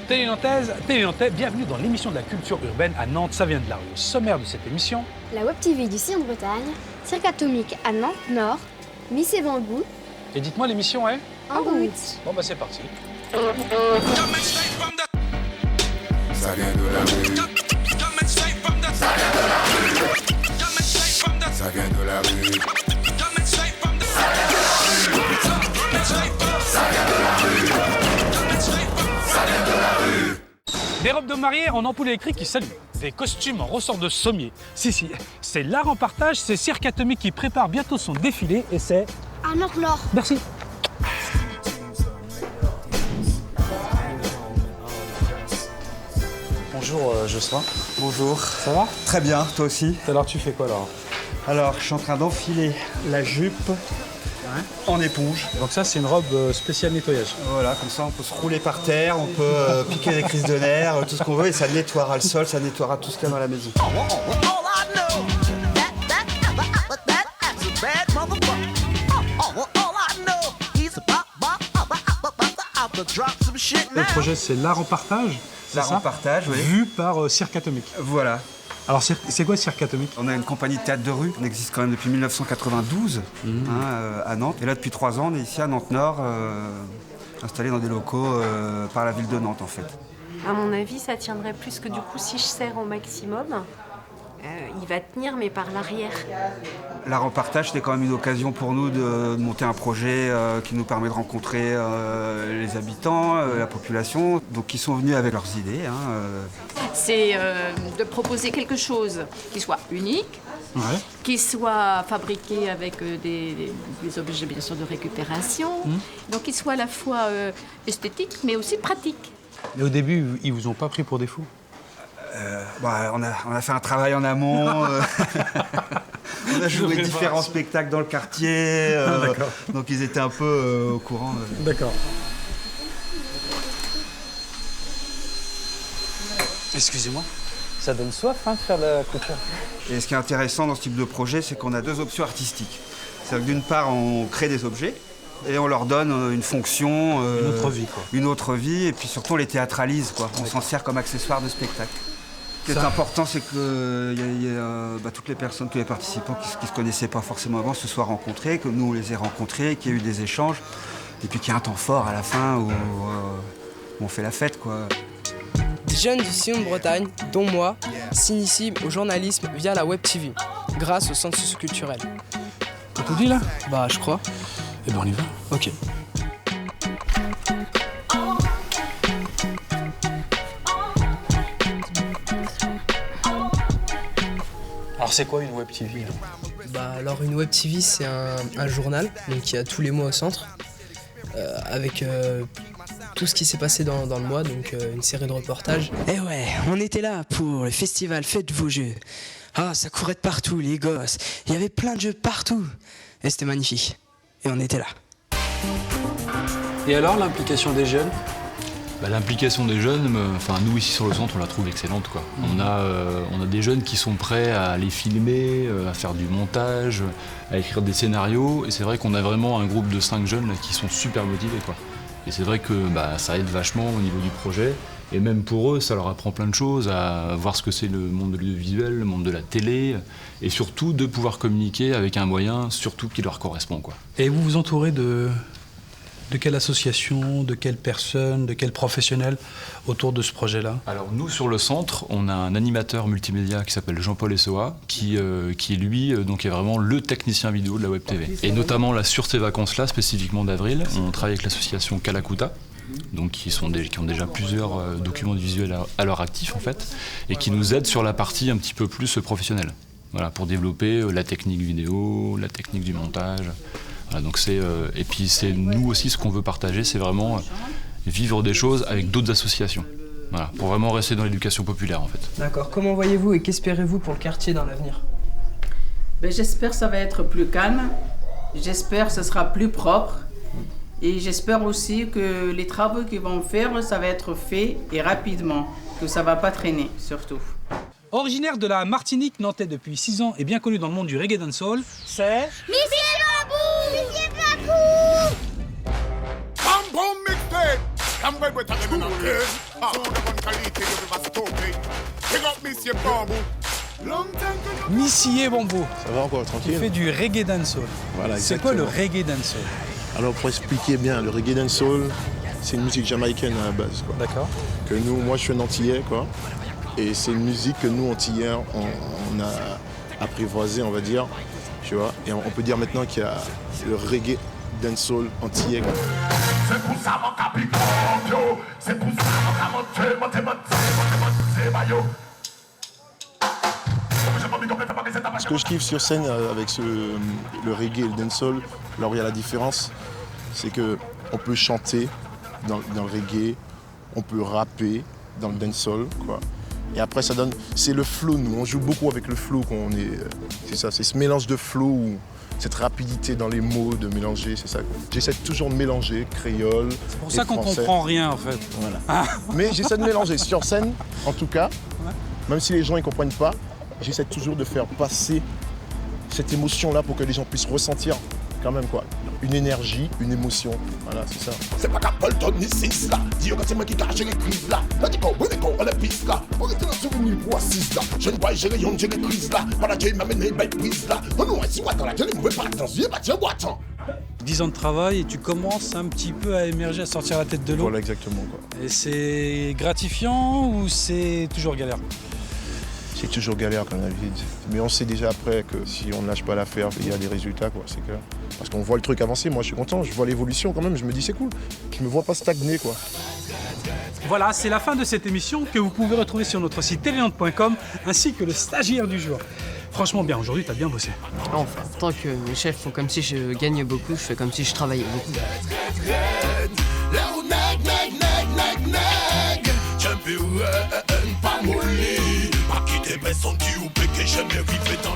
Télénantais, bienvenue dans l'émission de la culture urbaine à Nantes, ça vient de la rue. Au sommaire de cette émission, la Web TV du Sillon-de-Bretagne, Cirque Atomique à Nantes Nord, Miss Evangou. Et dites-moi, l'émission est En route. Bon bah c'est parti. Ça vient de la rue. Ça vient de la rue. Des robes de mariée en ampoule électrique qui s'allument, des costumes en ressort de sommier. Si, c'est l'art en partage, c'est Cirque Atomique qui prépare bientôt son défilé et c'est... À Nantes Nord. Merci. Bonjour Jocelyn. Bonjour. Ça va? Très bien, toi aussi. Alors tu fais quoi alors? Alors, je suis en train d'enfiler la jupe en éponge. Donc ça c'est une robe spéciale nettoyage. Voilà, comme ça on peut se rouler par terre, on peut piquer des crises de nerfs, tout ce qu'on veut et ça nettoiera le sol, ça nettoiera tout ce qu'il y a dans la maison. Le projet c'est l'art en partage, c'est L'art ça? en partage, oui. Vu par Cirque Atomique. Voilà. Alors c'est quoi Cirque Atomique? On a une compagnie de théâtre de rue, on existe quand même depuis 1992 à Nantes. Et là depuis 3 ans, on est ici à Nantes Nord, installé dans des locaux par la ville de Nantes en fait. À mon avis, ça tiendrait plus que du coup, si je serre au maximum, il va tenir, mais par l'arrière. L'art en partage, c'était quand même une occasion pour nous de monter un projet qui nous permet de rencontrer les habitants, la population, donc qui sont venus avec leurs idées. C'est de proposer quelque chose qui soit unique, qui soit fabriqué avec des objets bien sûr de récupération, donc qui soit à la fois esthétique mais aussi pratique. Mais au début, ils vous ont pas pris pour des fous? On a fait un travail en amont. On a joué différents spectacles dans le quartier. Donc ils étaient un peu au courant. D'accord. Excusez-moi, ça donne soif de faire de la couture. Et ce qui est intéressant dans ce type de projet, c'est qu'on a 2 options artistiques. C'est-à-dire que d'une part, on crée des objets et on leur donne une fonction. Une autre vie, quoi. Une autre vie, et puis surtout on les théâtralise, quoi. On s'en sert comme accessoire de spectacle. Ce qui est important, c'est que toutes les personnes, tous les participants qui ne se connaissaient pas forcément avant se soient rencontrés, que nous on les ait rencontrés, qu'il y ait eu des échanges, et puis qu'il y ait un temps fort à la fin où on fait la fête, quoi. Des jeunes du Sillon-de-Bretagne, dont moi, s'initient au journalisme via la Web TV, grâce au centre socioculturel. T'as tout dit là? Bah, je crois. Eh ben on y va. Ok. Alors c'est quoi une Web TV là? Bah, alors, une Web TV, c'est un journal, donc qui a tous les mois au centre, avec tout ce qui s'est passé dans le mois, donc une série de reportages. Eh ouais, on était là pour le festival Faites vos jeux. Ah, ça courait de partout, les gosses. Il y avait plein de jeux partout. Et c'était magnifique. Et on était là. Et alors l'implication des jeunes? L'implication des jeunes, nous ici sur le centre, on la trouve excellente, quoi. On a des jeunes qui sont prêts à les filmer, à faire du montage, à écrire des scénarios. Et c'est vrai qu'on a vraiment un groupe de 5 jeunes là, qui sont super motivés, quoi. Et c'est vrai que ça aide vachement au niveau du projet. Et même pour eux, ça leur apprend plein de choses, à voir ce que c'est le monde de l'audiovisuel, le monde de la télé, et surtout de pouvoir communiquer avec un moyen surtout qui leur correspond, quoi. Et vous vous entourez de quelle association, de quelle personne, de quel professionnel autour de ce projet-là? Alors nous, sur le centre, on a un animateur multimédia qui s'appelle Jean-Paul Essoa, qui lui est vraiment le technicien vidéo de la Web TV. Et notamment là, sur ces vacances-là, spécifiquement d'avril, on travaille avec l'association Kalakuta, donc qui ont déjà plusieurs documents visuels à leur actif en fait, et qui nous aident sur la partie un petit peu plus professionnelle. Voilà, pour développer la technique vidéo, la technique du montage. Voilà, donc et puis c'est nous aussi ce qu'on veut partager, c'est vraiment vivre des choses avec d'autres associations. Voilà, pour vraiment rester dans l'éducation populaire en fait. D'accord. Comment voyez-vous et qu'espérez-vous pour le quartier dans l'avenir? J'espère que ça va être plus calme, j'espère que ce sera plus propre et j'espère aussi que les travaux qu'ils vont faire, ça va être fait et rapidement, que ça va pas traîner surtout. Originaire de la Martinique, nantais depuis 6 ans et bien connu dans le monde du reggae dancehall, c'est... Miss Evangou. Boom boom mixtape. Missy Bambo, Ça va encore, qui tranquille. fait du reggae dancehall. Voilà, C'est quoi le exactement. reggae dancehall? Alors pour expliquer bien, le reggae dancehall, c'est une musique jamaïcaine à la base, quoi. D'accord. Que nous, moi je suis un Antillais, quoi. Et c'est une musique que nous, Antillais, on a apprivoisée, on va dire. Tu vois. Et on peut dire maintenant qu'il y a le reggae dancehall antillais, quoi. C'est pour ça mon capitaine, c'est pour ça mon maillot. Ce que je kiffe sur scène avec le reggae et le dancehall, alors il y a la différence, c'est que on peut chanter dans le reggae, on peut rapper dans le dancehall, quoi. Et après ça donne, c'est le flow, nous on joue beaucoup avec le flow c'est ça, c'est ce mélange de flow, cette rapidité dans les mots, de mélanger, c'est ça. J'essaie toujours de mélanger créole. C'est pour ça qu'on comprend rien en fait. Voilà. Mais j'essaie de mélanger sur scène, en tout cas, même si les gens ne comprennent pas, j'essaie toujours de faire passer cette émotion-là pour que les gens puissent ressentir quand même quoi. Une énergie, une émotion. Voilà, c'est ça. C'est pas qu'à Bolton ici, là. Dis que c'est moi qui cache les crises là. Pas dit pas, oui, d'accord, on est piste là. On était dans le souvenir pour assise là. Je ne vois j'ai rayon, j'ai les crises là. Pas la Dieu m'a mené, bête prise là. On nous reste dans la gueule, il ne pas attention, bah tiens, bois, attends. 10 ans de travail et tu commences un petit peu à émerger, à sortir la tête de l'eau. Voilà, exactement, quoi. Et c'est gratifiant ou c'est toujours galère? C'est toujours galère comme la vie. Mais on sait déjà après que si on ne lâche pas l'affaire, il y a des résultats, quoi, c'est clair. Parce qu'on voit le truc avancer, moi je suis content, je vois l'évolution quand même, je me dis c'est cool. Je me vois pas stagner, quoi. Voilà, c'est la fin de cette émission que vous pouvez retrouver sur notre site teleland.com ainsi que le stagiaire du jour. Franchement bien, aujourd'hui t'as bien bossé. Enfin, en tant que chef, faut comme si je gagnais beaucoup, je fais comme si je travaillais beaucoup. Champion, pas molli. Pas quitter personne qui ou péché, jamais vivre dans